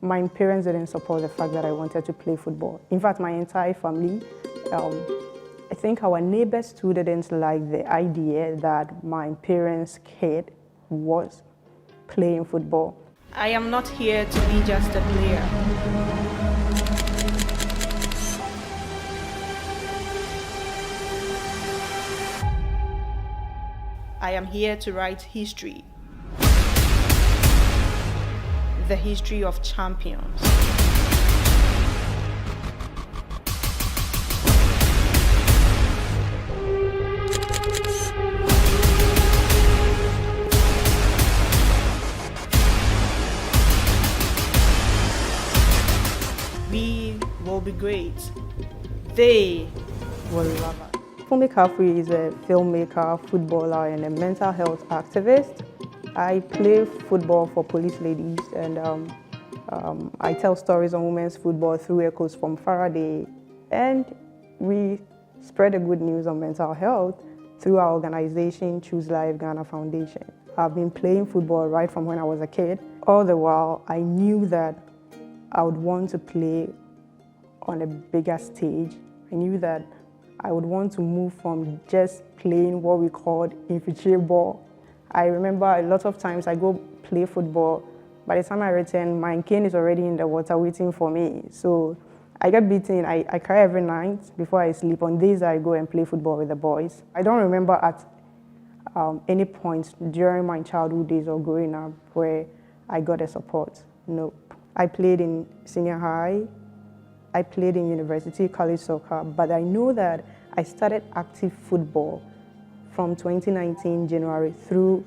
My parents didn't support the fact that I wanted to play football. In fact, my entire family, I think our neighbors too didn't like the idea that my parents' kid was playing football. I am not here to be just a player. I am here to write history. The history of champions. We will be great. They will love us. Fumey Kafui is a filmmaker, footballer, and a mental health activist. I play football for police ladies, and I tell stories on women's football through Echoes from Faraday. And we spread the good news on mental health through our organization, Choose Life Ghana Foundation. I've been playing football right from when I was a kid. All the while, I knew that I would want to play on a bigger stage. I knew that I would want to move from just playing what we called infiltrate ball. I remember a lot of times I go play football. By the time I return, my cane is already in the water waiting for me. So I get beaten. I cry every night before I sleep. On days I go and play football with the boys. I don't remember at any point during my childhood days or growing up where I got a support. No. I played in senior high. I played in university, college soccer, but I know that I started active football from 2019 January through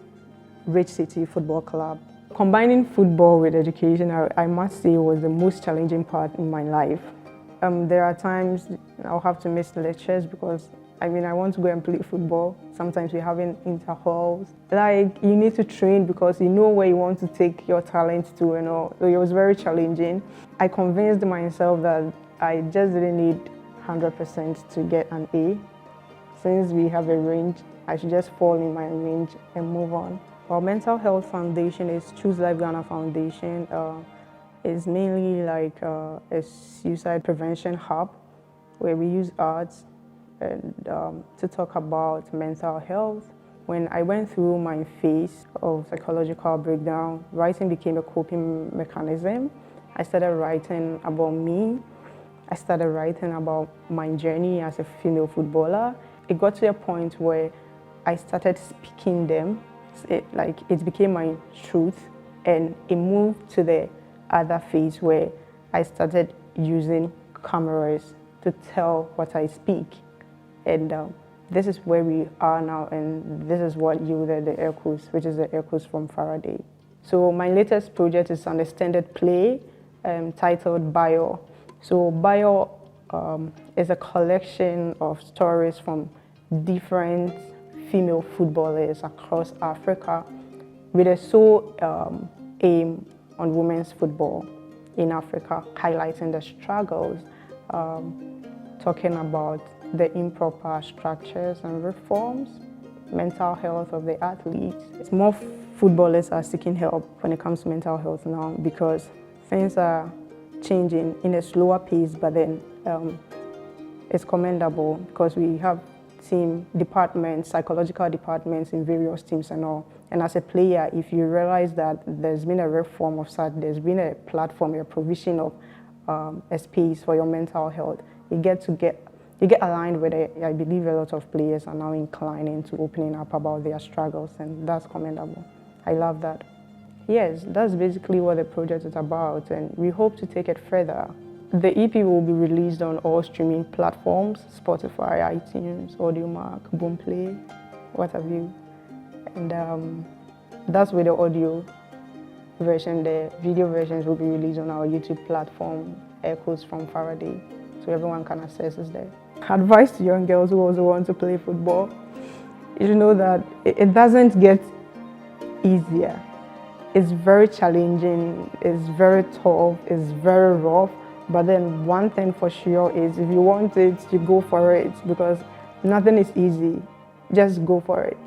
Rich City Football Club. Combining football with education, I must say, was the most challenging part in my life. There are times I'll have to miss lectures because I want to go and play football. Sometimes we're having intervals. Like, you need to train because you know where you want to take your talent to and all. So it was very challenging. I convinced myself that I just didn't need 100% to get an A. Since we have a range, I should just fall in my range and move on. Our mental health foundation is Choose Life Ghana Foundation. It's mainly like a suicide prevention hub where we use arts and to talk about mental health. When I went through my phase of psychological breakdown, writing became a coping mechanism. I started writing about me. I started writing about my journey as a female footballer. It got to a point where I started speaking them. It became my truth, and it moved to the other phase where I started using cameras to tell what I speak. And this is where we are now, and this is what yielded the Echoes, which is the Echoes from Faraday. So my latest project is an extended play titled Bio. So Bio is a collection of stories from different female footballers across Africa with a sole aim on women's football in Africa, highlighting the struggles, talking about the improper structures and reforms, mental health of the athletes. More footballers are seeking help when it comes to mental health now because things are changing in a slower pace, but then it's commendable because we have team departments, psychological departments in various teams and all. And as a player, if you realize that there's been a reform of such, there's been a platform, a provision of a space for your mental health, you get aligned with it. I believe a lot of players are now inclining to opening up about their struggles, and that's commendable. I love that. Yes, that's basically what the project is about, and we hope to take it further. The EP will be released on all streaming platforms, Spotify, iTunes, Audiomack, Boomplay, what have you. And that's with the audio version. The video versions will be released on our YouTube platform, Echoes from Faraday, so everyone can access us there. Advice to young girls who also want to play football, you should know that it doesn't get easier. It's very challenging, it's very tough, it's very rough. But then one thing for sure is if you want it, you go for it because nothing is easy. Just go for it.